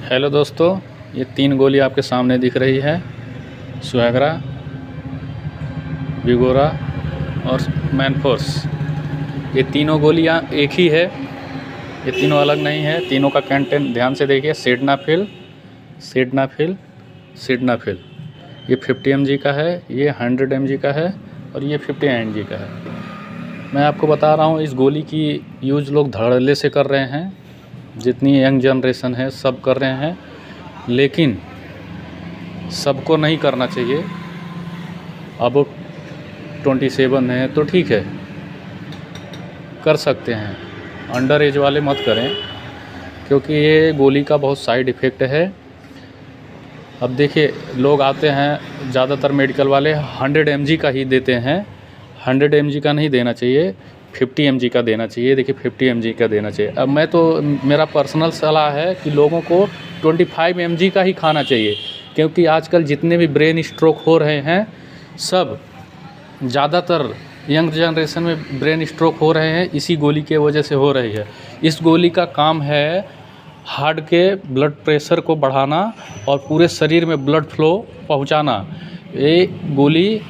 Hello दोस्तों, ये 3 गोली आपके सामने दिख रही है। सुएग्रा, विगोरा और मैनफोर्स। ये तीनों गोलियां एक ही है, ये तीनों अलग नहीं है। तीनों का कंटेंट ध्यान से देखिए। सिडनाफिल, सिडनाफिल, सिडनाफिल। ये 50 mg का है, ये 100 mg का है और ये 50 mg का है। मैं आपको बता रहा हूँ, इस गोली की यूज़ लोग धड़ल्ले से कर रहे हैं। जितनी यंग जनरेशन है सब कर रहे हैं, लेकिन सबको नहीं करना चाहिए। अब 27 है तो ठीक है, कर सकते हैं। अंडर एज वाले मत करें, क्योंकि ये गोली का बहुत साइड इफ़ेक्ट है। अब देखिए, लोग आते हैं ज़्यादातर मेडिकल वाले 100 mg का ही देते हैं। 100 mg का नहीं देना चाहिए, 50 mg का देना चाहिए। देखिए 50 mg का देना चाहिए। अब मैं तो, मेरा पर्सनल सलाह है कि लोगों को 25 mg का ही खाना चाहिए, क्योंकि आजकल जितने भी ब्रेन स्ट्रोक हो रहे हैं, सब ज़्यादातर यंग जनरेशन में ब्रेन स्ट्रोक हो रहे हैं, इसी गोली के वजह से हो रही है। इस गोली का काम है हार्ट के ब्लड प्रेशर को बढ़ाना और पूरे शरीर में ब्लड फ्लो पहुंचाना। ये गोली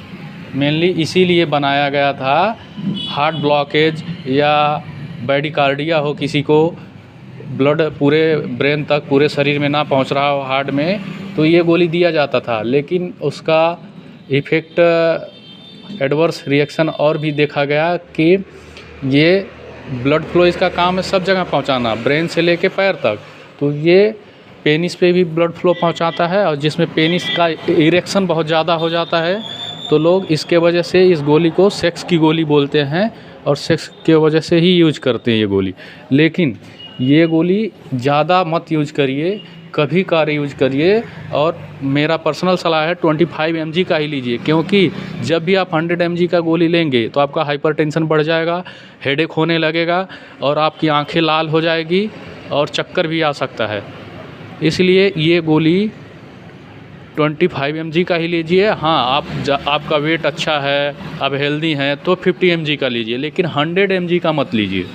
मेनली इसीलिए बनाया गया था, हार्ट ब्लॉकेज या ब्रैडिकार्डिया हो, किसी को ब्लड पूरे ब्रेन तक, पूरे शरीर में ना पहुंच रहा हो हार्ट में, तो ये गोली दिया जाता था। लेकिन उसका इफ़ेक्ट, एडवर्स रिएक्शन और भी देखा गया कि ये ब्लड फ्लो, इसका काम है सब जगह पहुंचाना, ब्रेन से लेके पैर तक। तो ये पेनिस पे भी ब्लड फ्लो पहुंचाता है, और जिसमें पेनिस का इरेक्शन बहुत ज़्यादा हो जाता है, तो लोग इसके वजह से इस गोली को सेक्स की गोली बोलते हैं और सेक्स के वजह से ही यूज करते हैं ये गोली। लेकिन ये गोली ज़्यादा मत यूज करिए, कभी कार यूज करिए। और मेरा पर्सनल सलाह है 25 mg का ही लीजिए, क्योंकि जब भी आप 100 mg का गोली लेंगे तो आपका हाइपरटेंशन बढ़ जाएगा, हेडेक होने लगेगा और आपकी आंखें लाल हो जाएगी और चक्कर भी आ सकता है। इसलिए ये गोली 25 mg का ही लीजिए। हाँ, आपका वेट अच्छा है, आप हेल्दी हैं, तो 50 mg का लीजिए, लेकिन 100 mg का मत लीजिए।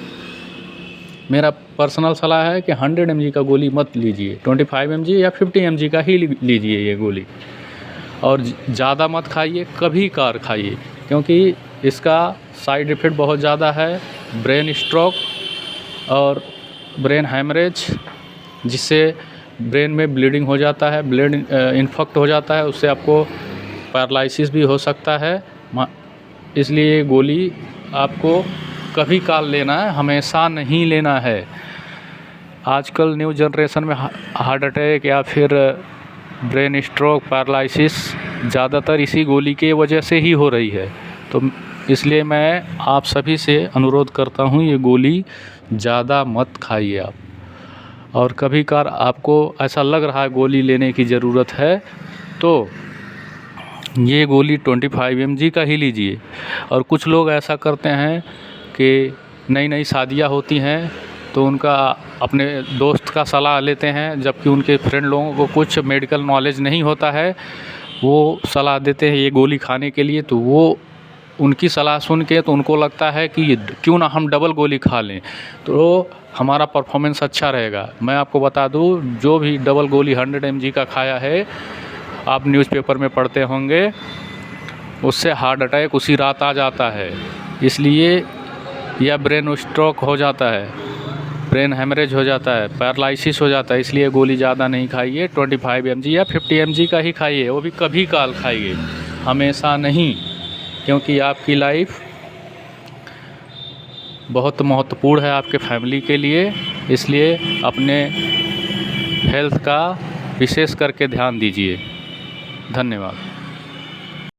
मेरा पर्सनल सलाह है कि 100 mg का गोली मत लीजिए, 25 mg या 50 mg का ही लीजिए ये गोली। और ज़्यादा मत खाइए, कभी कार खाइए, क्योंकि इसका साइड इफ़ेक्ट बहुत ज़्यादा है। ब्रेन स्ट्रोक और ब्रेन हैमरेज, जिससे ब्रेन में ब्लीडिंग हो जाता है, ब्लड इन्फेक्ट हो जाता है, उससे आपको पैरालिसिस भी हो सकता है। इसलिए ये गोली आपको कभी काल लेना है, हमेशा नहीं लेना है। आजकल न्यू जनरेशन में हार्ट अटैक या फिर ब्रेन स्ट्रोक, पैरालिसिस ज़्यादातर इसी गोली के वजह से ही हो रही है। तो इसलिए मैं आप सभी से अनुरोध करता हूँ, ये गोली ज़्यादा मत खाइए आप। और कभी कार आपको ऐसा लग रहा है गोली लेने की ज़रूरत है, तो ये गोली 25 mg का ही लीजिए। और कुछ लोग ऐसा करते हैं कि नई नई शादियां होती हैं तो उनका अपने दोस्त का सलाह लेते हैं, जबकि उनके फ्रेंड लोगों को कुछ मेडिकल नॉलेज नहीं होता है, वो सलाह देते हैं ये गोली खाने के लिए। तो वो उनकी सलाह सुन के तो उनको लगता है कि क्यों ना हम डबल गोली खा लें, तो हमारा परफॉर्मेंस अच्छा रहेगा। मैं आपको बता दूं, जो भी डबल गोली 100 mg का खाया है, आप न्यूज़पेपर में पढ़ते होंगे, उससे हार्ट अटैक उसी रात आ जाता है। इसलिए या ब्रेन स्ट्रोक हो जाता है, ब्रेन हेमरेज हो जाता है, पैरालिसिस हो जाता है। इसलिए गोली ज़्यादा नहीं खाइए, 25 mg या 50 mg का ही खाइए, वो भी कभी काल खाइए, हमेशा नहीं, क्योंकि आपकी लाइफ बहुत महत्वपूर्ण है आपके फैमिली के लिए। इसलिए अपने हेल्थ का विशेष करके ध्यान दीजिए। धन्यवाद।